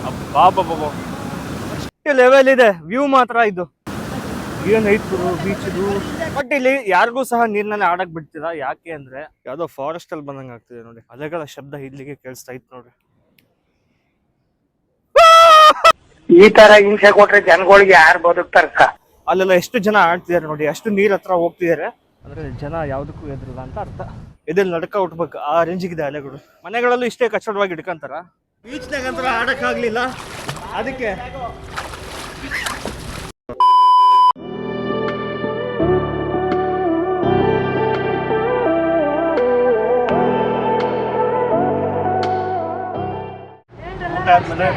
ಅಬ್ಬಾ ಎಷ್ಟು ಲೆವೆಲ್ ಇದೆ, ವ್ಯೂ ಮಾತ್ರ ಇದು ಏನೈತು ಬೀಚ್ ಇದು. ಬಟ್ ಇಲ್ಲಿ ಯಾರಿಗೂ ಸಹ ನೀರ್ನಲ್ಲಿ ಆಡಕ್ ಬಿಡ್ತಿಲ್ಲ. ಯಾಕೆ ಅಂದ್ರೆ ಯಾವ್ದೋ ಫಾರೆಸ್ಟ್ ಅಲ್ಲಿ ಬಂದಂಗ ಆಗ್ತಿದೆ ನೋಡಿ. ಅಲೆಗಳ ಶಬ್ದ ಇಲ್ಲಿಗೆ ಕೇಳಿಸ್ತಾ ಇತ್ತು ನೋಡ್ರಿ. ಈ ತರ ಹಿಂಸೆ ಕೊಟ್ರೆ ಜನಗಳಿಗೆ ಯಾರು ಬದುಕ್ತಾರಕ್ಕ? ಅಲ್ಲೆಲ್ಲ ಎಷ್ಟು ಜನ ಆಡ್ತಿದಾರೆ ನೋಡಿ, ಅಷ್ಟು ನೀರ್ ಹತ್ರ ಹೋಗ್ತಿದಾರೆ ಅಂದ್ರೆ ಜನ ಯಾವ್ದಕ್ಕೂ ಎದ್ರಲ್ಲ ಅಂತ ಅರ್ಥ. ಇದ್ರಲ್ಲಿ ನಡ್ಕ ಹುಟ್ಬೇಕು, ಆ ರೇಂಜಿಗಿದೆ ಅಲೆಗಳು. ಮನೆಗಳಲ್ಲೂ ಇಷ್ಟೇ ಕಚ್ಚಡವಾಗಿ ಇಟ್ಕೊಂತಾರ, ಬೀಚ್ನಾಗಂತರ ಆಡಕ್ ಆಗ್ಲಿಲ್ಲ ಅದಕ್ಕೆ.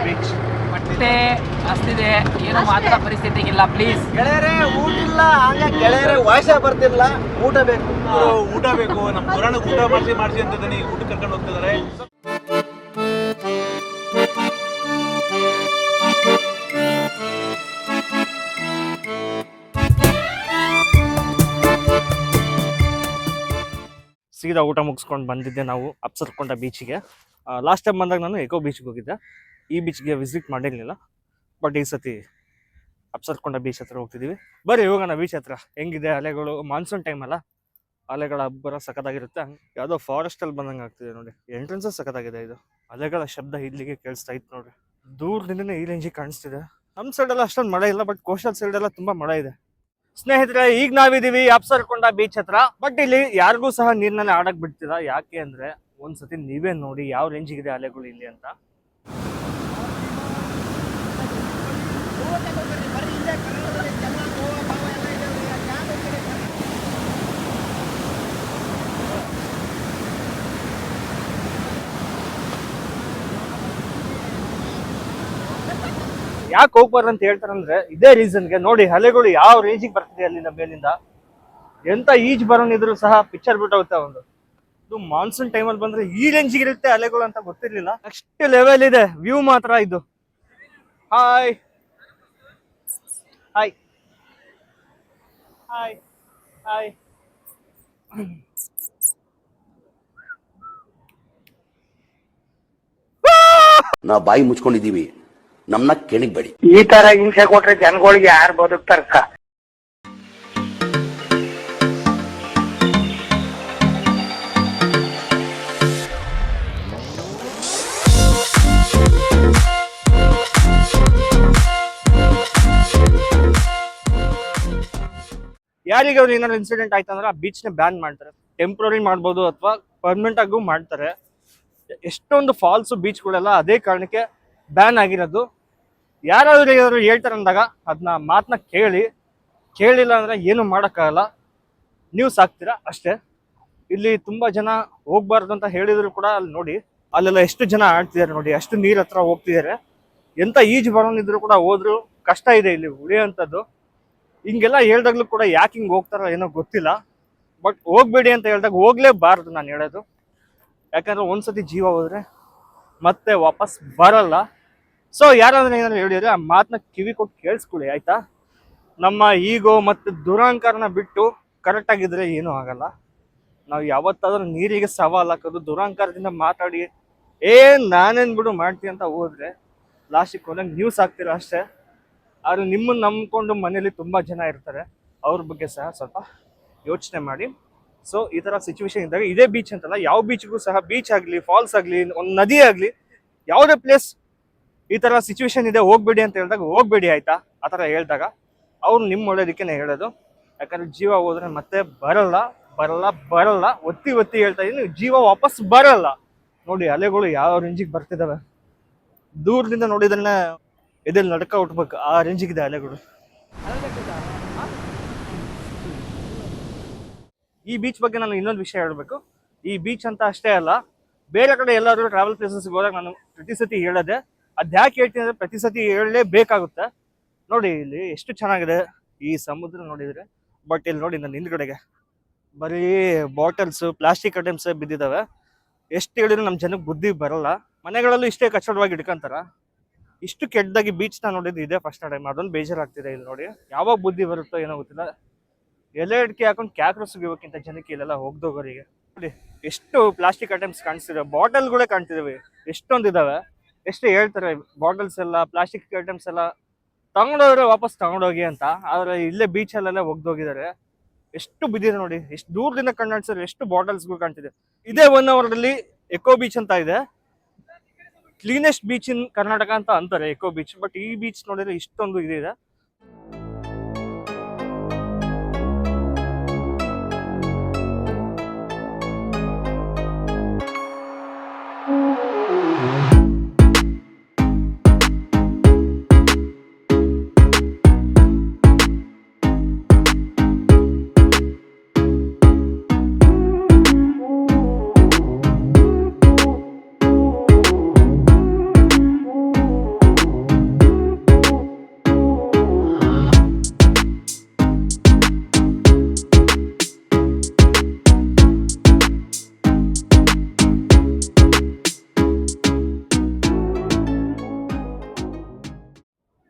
ಬೀಚ್ ಹೊಟ್ಟೆ ಹಸ್ತಿದೆ, ಏನು ಮಾತ್ರ ಪರಿಸ್ಥಿತಿಗಿಲ್ಲ. ಪ್ಲೀಸ್ ಗೆಳೆಯರೇ, ಊಟ ಇಲ್ಲ. ಹಂಗ ಗೆಳೆಯರೇ ವಾಯ್ಸ ಬರ್ತಿಲ್ಲ. ಊಟ ಬೇಕು, ಊಟ ಬೇಕು. ನಮ್ಮ ಪುರಾಣಕ್ಕೆ ಊಟ ಮಾಡಿಸಿ ಅಂತ ಊಟ ಕರ್ಕೊಂಡು ಹೋಗ್ತಿದ್ದಾರೆ. ಸೀದಾ ಊಟ ಮುಗಿಸ್ಕೊಂಡು ಬಂದಿದ್ದೆ ನಾವು ಅಪ್ಸರ್ಕೊಂಡ ಬೀಚಿಗೆ. ಲಾಸ್ಟ್ ಟೈಮ್ ಬಂದಾಗ ನಾನು ಎಕೋ ಬೀಚ್ಗೆ ಹೋಗಿದ್ದೆ, ಈ ಬೀಚ್ಗೆ ವಿಸಿಟ್ ಮಾಡಿರಲಿಲ್ಲ. ಬಟ್ ಈ ಸತಿ ಅಪ್ಸರ್ಕೊಂಡ ಬೀಚ್ ಹತ್ರ ಹೋಗ್ತಿದ್ದೀವಿ. ಬರ್ರಿ ಹೋಗೋಣ ಬೀಚ್ ಹತ್ರ. ಹೆಂಗಿದೆ ಅಲೆಗಳು, ಮಾನ್ಸೂನ್ ಟೈಮ್ ಅಲ್ಲ, ಅಲೆಗಳ ಅಬ್ಬರ ಸಖತ್ತಾಗಿರುತ್ತೆ. ಯಾವುದೋ ಫಾರೆಸ್ಟ್ ಅಲ್ಲಿ ಬಂದಂಗೆ ಆಗ್ತಿದೆ ನೋಡಿ. ಎಂಟ್ರೆನ್ಸ್ ಸಖತ್ತಾಗಿದೆ. ಇದು ಅಲೆಗಳ ಶಬ್ದ ಇಲ್ಲಿಗೆ ಕೇಳಿಸ್ತಾ ಇತ್ತು ನೋಡ್ರಿ. ದೂರದಿಂದನೇ ಈ ರೇಂಜಿಗೆ ಕಾಣಿಸ್ತಿದೆ. ನಮ್ಮ ಸೈಡ್ ಎಲ್ಲ ಅಷ್ಟೊಂದು ಮಳೆ ಇಲ್ಲ, ಬಟ್ ಕೋಸ್ಟಲ್ ಸೈಡ್ ಎಲ್ಲ ತುಂಬಾ ಮಳೆ ಇದೆ. ಸ್ನೇಹಿತರೆ, ಈಗ ನಾವಿದೀವಿ ಅಪ್ಸರ್ಕೊಂಡ ಬೀಚ್ ಹತ್ರ. ಬಟ್ ಇಲ್ಲಿ ಯಾರಿಗೂ ಸಹ ನೀರ್ನಲ್ಲಿ ಆಡಕ್ ಬಿಡ್ತಿಲ್ಲ. ಯಾಕೆ ಅಂದ್ರೆ ಒಂದ್ಸತಿ ನೀವೇ ನೋಡಿ ಯಾವ ರೇಂಜಿಗಿದೆ ಅಲೆಗಳು ಇಲ್ಲಿ ಅಂತ. ಯಾಕೆ ಹೋಗ್ಬಾರ್ದು ಅಂತ ಹೇಳ್ತಾರಂದ್ರೆ ಇದೇ ರೀಸನ್ಗೆ. ನೋಡಿ ಅಲೆಗಳು ಯಾವ ರೇಂಜಿಗೆ ಬರ್ತಿದೆ ಅಲ್ಲಿಂದ ಮೇಲಿಂದ. ಎಂತ ಈಜ್ ಬರೋನಿದ್ರು ಸಹ ಪಿಕ್ಚರ್ ಬಿಟ್ಟೋಗುತ್ತೆ ಒಂದು. ಇದು ಮಾನ್ಸೂನ್ ಟೈಮಲ್ಲಿ ಬಂದ್ರೆ ಈ ರೇಂಜಿಗೆ ಇರುತ್ತೆ ಅಲೆಗಳು ಅಂತ ಗೊತ್ತಿರ್ಲಿಲ್ಲ. ಅಷ್ಟು ಲೆವೆಲ್ ಇದೆ, ವ್ಯೂ ಮಾತ್ರ ಇದು. Hi hi hi hi. ನಾವು ಬಾಯಿ ಮುಚ್ಕೊಂಡಿದೀವಿ, ನಮ್ನ ಕೆಣಿಗ್ಬೇಡಿ. ಈ ತರ ಹಿಂಸೆ ಕೊಟ್ರೆ ಜನಗಳಿಗೆ ಯಾರು ಬದುಕ್ತಾರಕ್ಕ? ಯಾರಿಗೆ ಅವ್ರು ಏನಾದ್ರು ಇನ್ಸಿಡೆಂಟ್ ಆಯ್ತು ಅಂದ್ರೆ ಆ ಬೀಚ್ ನ ಬ್ಯಾನ್ ಮಾಡ್ತಾರೆ. ಟೆಂಪ್ರರಿ ಮಾಡ್ಬೋದು ಅಥವಾ ಪರ್ಮನೆಂಟ್ ಆಗೂ ಮಾಡ್ತಾರೆ. ಎಷ್ಟೊಂದು ಫಾಲ್ಸ್ ಬೀಚ್ಗಳೆಲ್ಲ ಅದೇ ಕಾರಣಕ್ಕೆ ಬ್ಯಾನ್ ಆಗಿರೋದು. ಯಾರಾದ್ರೂ ಏನಾದ್ರು ಹೇಳ್ತಾರೆ ಅಂದಾಗ ಅದನ್ನ ಮಾತನ್ನ ಕೇಳಿಲ್ಲ ಅಂದ್ರೆ ಏನು ಮಾಡೋಕ್ಕಾಗಲ್ಲ, ನ್ಯೂಸ್ ಹಾಕ್ತೀರಾ ಅಷ್ಟೇ. ಇಲ್ಲಿ ತುಂಬಾ ಜನ ಹೋಗ್ಬಾರ್ದು ಅಂತ ಹೇಳಿದ್ರು ಕೂಡ ಅಲ್ಲಿ ನೋಡಿ, ಅಲ್ಲೆಲ್ಲ ಎಷ್ಟು ಜನ ಆಡ್ತಿದ್ದಾರೆ ನೋಡಿ, ಅಷ್ಟು ನೀರ್ ಹತ್ರ ಹೋಗ್ತಿದ್ದಾರೆ. ಎಂತ ಈಜು ಬರೋನಿದ್ರು ಕೂಡ ಹೋದ್ರು ಕಷ್ಟ ಇದೆ ಇಲ್ಲಿ ಉಳಿಯೋಂಥದ್ದು. ಹಿಂಗೆಲ್ಲ ಹೇಳ್ದಾಗ್ಲೂ ಕೂಡ ಯಾಕೆ ಹಿಂಗೆ ಹೋಗ್ತಾರೋ ಏನೋ ಗೊತ್ತಿಲ್ಲ. ಬಟ್ ಹೋಗ್ಬೇಡಿ ಅಂತ ಹೇಳ್ದಾಗ ಹೋಗ್ಲೇಬಾರ್ದು ನಾನು ಹೇಳೋದು. ಯಾಕಂದ್ರೆ ಒಂದ್ಸತಿ ಜೀವ ಹೋದ್ರೆ ಮತ್ತೆ ವಾಪಸ್ ಬರಲ್ಲ. ಸೊ ಯಾರಾದ್ರೂ ಏನಾದ್ರು ಹೇಳಿದ್ರೆ ಆ ಮಾತನ್ನ ಕಿವಿ ಕೊಟ್ಟು ಕೇಳಿಸ್ಕೊಳ್ಳಿ, ಆಯ್ತಾ? ನಮ್ಮ ಈಗೋ ಮತ್ತು ದುರಹಂಕಾರನ ಬಿಟ್ಟು ಕರೆಕ್ಟ್ ಆಗಿದ್ರೆ ಏನೂ ಆಗಲ್ಲ. ನಾವು ಯಾವತ್ತಾದ್ರೂ ನೀರಿಗೆ ಸವಾಲ್ ಹಾಕೋದು, ದುರಹಂಕಾರದಿಂದ ಮಾತಾಡಿ ನಾನೇನ್ ಬಿಡು ಮಾಡ್ತೀನಿ ಅಂತ ಹೋದ್ರೆ ಲಾಸ್ಟಿಗೆ ಕೊನೆಗೆ ನ್ಯೂಸ್ ಆಗ್ತೀರ ಅಷ್ಟೇ. ಆದ್ರೆ ನಿಮ್ಮನ್ನ ನಂಬ್ಕೊಂಡು ಮನೇಲಿ ತುಂಬಾ ಜನ ಇರ್ತಾರೆ, ಅವ್ರ ಬಗ್ಗೆ ಸಹ ಸ್ವಲ್ಪ ಯೋಚನೆ ಮಾಡಿ. ಸೊ ಈ ತರ ಸಿಚುವೇಶನ್ ಇದ್ದಾಗ ಇದೇ ಬೀಚ್ ಅಂತಲ್ಲ, ಯಾವ ಬೀಚ್ಗೂ ಸಹ, ಬೀಚ್ ಆಗಲಿ, ಫಾಲ್ಸ್ ಆಗಲಿ, ಒಂದು ನದಿ ಆಗಲಿ, ಯಾವುದೇ ಪ್ಲೇಸ್ ಈ ತರ ಸಿಚುವೇಶನ್ ಇದೆ ಹೋಗ್ಬೇಡಿ ಅಂತ ಹೇಳಿದಾಗ ಹೋಗ್ಬೇಡಿ, ಆಯ್ತಾ? ಆ ಥರ ಹೇಳಿದಾಗ ಅವ್ರು ನಿಮ್ಮ ಒಳ್ಳೇದಕ್ಕೇನೆ ಹೇಳೋದು. ಯಾಕಂದ್ರೆ ಜೀವ ಹೋದ್ರೆ ಮತ್ತೆ ಬರಲ್ಲ ಬರಲ್ಲ ಬರಲ್ಲ. ಒತ್ತಿ ಹೇಳ್ತಾ ಇದೀನಿ, ಜೀವ ವಾಪಸ್ ಬರಲ್ಲ. ನೋಡಿ ಅಲೆಗಳು ಯಾವ ರೇಂಜಿಗೆ ಬರ್ತಿದಾವೆ. ದೂರದಿಂದ ನೋಡಿದ್ರೆ ಎದೆಲ್ಲಿ ನಡ್ಕ ಹುಟ್ಬೇಕು, ಆ ರೇಂಜಿಗಿದೆ ಅಲೆಗಳು. ಈ ಬೀಚ್ ಬಗ್ಗೆ ನಾನು ಇನ್ನೊಂದು ವಿಷಯ ಹೇಳಬೇಕು. ಈ ಬೀಚ್ ಅಂತ ಅಷ್ಟೇ ಅಲ್ಲ, ಬೇರೆ ಕಡೆ ಎಲ್ಲಾದ್ರೂ ಟ್ರಾವೆಲ್ ಪ್ಲೇಸಸ್ಗೆ ಹೋದಾಗ ನಾನು ಪ್ರತಿ ಸತಿ ಹೇಳೋದೆ. ಅದ್ಯಾಕೆ ಹೇಳ್ತೀನಿ ಅಂದ್ರೆ ಪ್ರತಿ ಸತಿ ಹೇಳಲೇಬೇಕಾಗುತ್ತೆ. ನೋಡಿ ಇಲ್ಲಿ ಎಷ್ಟು ಚೆನ್ನಾಗಿದೆ ಈ ಸಮುದ್ರ ನೋಡಿದ್ರೆ. ಬಟ್ ಇಲ್ಲಿ ನೋಡಿ ನನ್ನ ಹಿಂದ್ಗಡೆಗೆ ಬರೀ ಬಾಟಲ್ಸ್, ಪ್ಲಾಸ್ಟಿಕ್ ಐಟಮ್ಸ್ ಬಿದ್ದಿದ್ದಾವೆ. ಎಷ್ಟು ಹೇಳಿದ್ರು ನಮ್ಮ ಜನಕ್ಕೆ ಬುದ್ಧಿ ಬರಲ್ಲ. ಮನೆಗಳಲ್ಲೂ ಇಷ್ಟೇ ಕಚ್ಚಡವಾಗಿ ಇಟ್ಕೊಂತಾರ. ಇಷ್ಟು ಕೆಟ್ಟದಾಗಿ ಬೀಚ್ನ ನೋಡಿದ್ದು ಇದೆ ಫಸ್ಟ್ ಟೈಮ್. ಅದೊಂದು ಬೇಜಾರಾಗ್ತಿದೆ ಇಲ್ಲಿ ನೋಡಿ. ಯಾವಾಗ ಬುದ್ಧಿ ಬರುತ್ತೋ ಏನೋ ಗೊತ್ತಿಲ್ಲ. ಎಲೆ ಅಡಿಕೆ ಹಾಕೊಂಡು ಕ್ಯಾಕ್ರು ಸುಗಿಬೇಕಿಂತ ಜನಕ್ಕೆ ಇಲ್ಲೆಲ್ಲ ಹೋಗ್ದೋಗೋರಿಗೆ. ನೋಡಿ ಎಷ್ಟು ಪ್ಲಾಸ್ಟಿಕ್ ಐಟಮ್ಸ್ ಕಾಣಿಸ್ತಿದೆ, ಬಾಟಲ್ಗಳೇ ಕಾಣ್ತಿದಾವೆ, ಎಷ್ಟೊಂದು ಇದಾವೆ. ಎಷ್ಟು ಹೇಳ್ತಾರೆ ಬಾಟಲ್ಸ್ ಎಲ್ಲ ಪ್ಲಾಸ್ಟಿಕ್ ಐಟಮ್ಸ್ ಎಲ್ಲ ತಗೊಂಡೋದ್ರೆ ವಾಪಸ್ ತಗೊಂಡೋಗಿ ಅಂತ, ಆದ್ರೆ ಇಲ್ಲೇ ಬೀಚಲ್ಲೆಲ್ಲ ಒಗ್ದೋಗಿದ್ದಾರೆ. ಎಷ್ಟು ಬಿದ್ದಿದೆ ನೋಡಿ, ಎಷ್ಟು ದೂರದಿಂದ ಕಣ್ಣಾಡ್ಸಿದ್ರೆ ಎಷ್ಟು ಬಾಟಲ್ಸ್ಗಳು ಕಾಣ್ತಿದೆ. ಇದೇ 1 hour ಅಲ್ಲಿ ಎಕೋ ಬೀಚ್ ಅಂತ ಇದೆ, ಕ್ಲೀನೆಸ್ಟ್ ಬೀಚ್ ಇನ್ ಕರ್ನಾಟಕ ಅಂತ ಅಂತಾರೆ ಎಕೋ ಬೀಚ್. ಬಟ್ ಈ ಬೀಚ್ ನೋಡಿದ್ರೆ ಇಷ್ಟೊಂದು ಇದಿದೆ.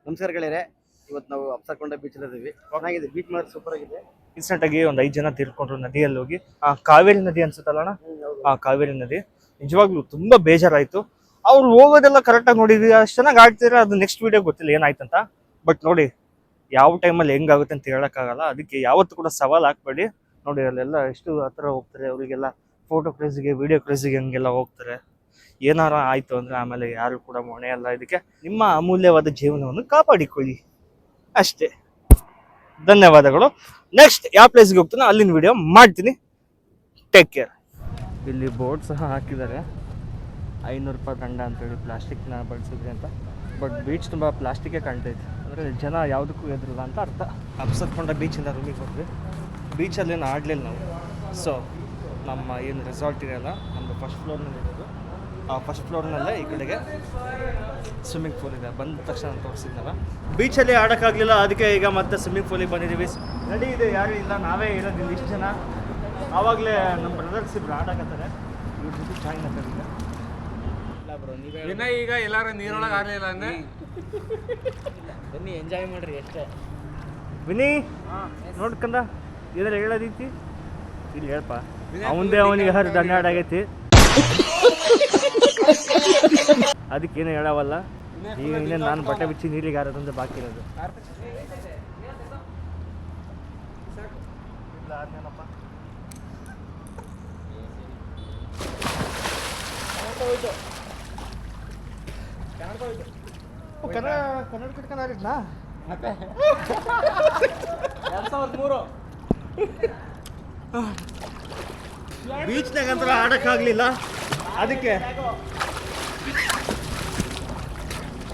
ನಮಸ್ಕಾರ ಗೆಳೆಯರೆ, ಇವತ್ತು ನಾವು ಅಪ್ಸರ್ಕೊಂಡ ಬೀಚ್ ಇದ್ದೀವಿ. ಚೆನ್ನಾಗಿದೆ ಬೀಚ್, ಮಾತ್ರ ಸೂಪರ್ ಆಗಿದೆ. ರೀಸೆಂಟ್ ಆಗಿ ಒಂದು 5 ಜನ ತೀರ್ಕೊಂಡ್ರು ನದಿಯಲ್ಲಿ ಹೋಗಿ. ಆ ಕಾವೇರಿ ನದಿ ಅನ್ಸುತ್ತಲ್ಲ ಅಣ್ಣ, ಆ ಕಾವೇರಿ ನದಿ ನಿಜವಾಗ್ಲೂ ತುಂಬಾ ಬೇಜಾರಾಯ್ತು. ಅವ್ರು ಹೋಗೋದೆಲ್ಲ ಕರೆಕ್ಟಾಗಿ ನೋಡಿದ್ವಿ, ಅಷ್ಟು ಚೆನ್ನಾಗಿ ಆಡ್ತಿದ್ರೆ ಅದು ನೆಕ್ಸ್ಟ್ ವಿಡಿಯೋ ಗೊತ್ತಿಲ್ಲ ಏನಾಯ್ತಂತ. ಬಟ್ ನೋಡಿ ಯಾವ ಟೈಮಲ್ಲಿ ಹೆಂಗಾಗುತ್ತೆ ಅಂತ ಹೇಳಕ್ಕಾಗಲ್ಲ. ಅದಕ್ಕೆ ಯಾವತ್ತೂ ಕೂಡ ಸವಾಲ್ ಹಾಕ್ಬೇಡಿ. ನೋಡಿ ಅಲ್ಲೆಲ್ಲ ಎಷ್ಟು ಹತ್ರ ಹೋಗ್ತಾರೆ, ಅವರಿಗೆಲ್ಲ ಫೋಟೋ ಕ್ರೇಜಿಗೆ ವಿಡಿಯೋ ಕ್ರೇಜಿಗೆ ಹಂಗೆಲ್ಲ ಹೋಗ್ತಾರೆ. ಏನಾರ ಆಯ್ತು ಅಂದ್ರೆ ಆಮೇಲೆ ಯಾರು ಕೂಡ ಹೊಣೆ ಅಲ್ಲ. ಇದಕ್ಕೆ ನಿಮ್ಮ ಅಮೂಲ್ಯವಾದ ಜೀವನವನ್ನು ಕಾಪಾಡಿಕೊಳ್ಳಿ ಅಷ್ಟೇ. ಧನ್ಯವಾದಗಳು. ನೆಕ್ಸ್ಟ್ ಯಾವ ಪ್ಲೇಸ್ಗೆ ಹೋಗ್ತಾನೋ ಅಲ್ಲಿನ ವಿಡಿಯೋ ಮಾಡ್ತೀನಿ. Take care. ಇಲ್ಲಿ ಬೋರ್ಡ್ ಸಹ ಹಾಕಿದ್ದಾರೆ, 500 ರೂಪಾಯಿ ದಂಡ ಅಂತೇಳಿ ಪ್ಲಾಸ್ಟಿಕ್ನ ಬಳಸಿದ್ರಿ ಅಂತ. ಬಟ್ ಬೀಚ್ ತುಂಬ ಪ್ಲಾಸ್ಟಿಕ್ಕೇ ಕಾಣ್ತೈತೆ, ಅಂದರೆ ಜನ ಯಾವುದಕ್ಕೂ ಎದುರಿಲ್ಲ ಅಂತ ಅರ್ಥ. ಅಪ್ಸರ್ಕೊಂಡ ಬೀಚಿಂದ ರೂಮಿಗೆ ಹೋದ್ವಿ. ಬೀಚಲ್ಲೇನು ಆಡಲಿಲ್ಲ ನಾವು. ಸೊ ನಮ್ಮ ಏನು ರೆಸಾರ್ಟ್ ಇದೆಯಲ್ಲ, ನಮ್ಮದು ಫಸ್ಟ್ ಫ್ಲೋರ್ನಲ್ಲಿ ಇರೋದು. ಆ ಫಸ್ಟ್ ಫ್ಲೋರ್ನಲ್ಲೇ ಈ ಕಡೆಗೆ ಸ್ವಿಮ್ಮಿಂಗ್ ಪೂಲ್ ಇದೆ. ಬಂದ ತಕ್ಷಣ ತೋರಿಸಿದ್ನಲ್ಲ, ಬೀಚಲ್ಲಿ ಆಡೋಕ್ಕಾಗಲಿಲ್ಲ, ಅದಕ್ಕೆ ಈಗ ಮತ್ತೆ ಸ್ವಿಮ್ಮಿಂಗ್ ಪೂಲಿಗೆ ಬಂದಿದ್ದೀವಿ. ರೆಡಿ ಇದೆ, ಯಾರೂ ಇಲ್ಲ, ನಾವೇ ಇರೋದಿಲ್ಲ ಇಷ್ಟು ಜನ. ಆವಾಗಲೇ ನಮ್ಮ ಬ್ರದರ್ಸ್ ಇಬ್ರು ಆಡಕತ್ತಾರೆ, ಇವ್ರ ಜೊತೆ ಜಾಯಿನ್ ಆಗ್ತಾರೆ. ವಿನಯ್ ಈಗ ಎಲ್ಲಾರು ನೀರೊಳಗೆ ಆಗಲಿಲ್ಲ ಅಂದ್ರೆ ಬನ್ನಿ ಎಂಜಾಯ್ ಮಾಡ್ರಿ ಅಷ್ಟೇ. ವಿನಿ ನೋಡ್ಕಂದ ಏನಾರ ಹೇಳೋದೈತಿ ಇಲ್ಲಿ ಹೇಳಪ್ಪ. ಅವಂದೇ ಅವನಿಗೆ ದಂಡ ಆಗೈತಿ, ಅದಕ್ಕೇನು ಹೇಳವಲ್ಲ. ಈಗ ಇನ್ನೇನು ನಾನು ಬಟ್ಟೆ ಬಿಚ್ಚಿ ನೀರಿಗೆ ಹಾರೋದಂದ್ರೆ ಬಾಕಿ ಇರೋದು. ಕನ್ನಡ ಕಟ್ಕೊಂಡು ಆಡಿದ್ನಾ 2003 ಬೀಚ್ನಾಗಂತರ ಆಡೋಕ್ಕಾಗಲಿಲ್ಲ, ಅದಕ್ಕೆ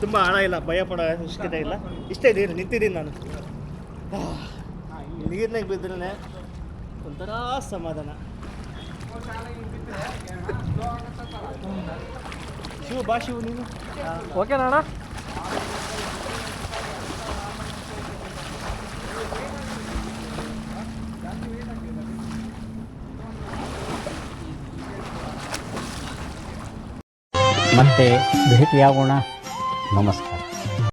ತುಂಬ ಆಳ ಇಲ್ಲ, ಭಯ ಪಡೋ ಅವಶ್ಯಕತೆ ಇಲ್ಲ. ಇಷ್ಟೇ ನೀರು ನಿಂತಿದ್ದೀನಿ ನಾನು. ನೀರಿನಾಗ ಬಿದ್ದರೆ ಒಂಥರ ಸಮಾಧಾನ. ಶಿವು ಬಾ ಶಿವು, ನೀನು ಓಕೆನಾ ಅಣ್ಣ? ಮತ್ತೆ ಭೇಟಿಯಾಗೋಣ. ನಮಸ್ಕಾರ.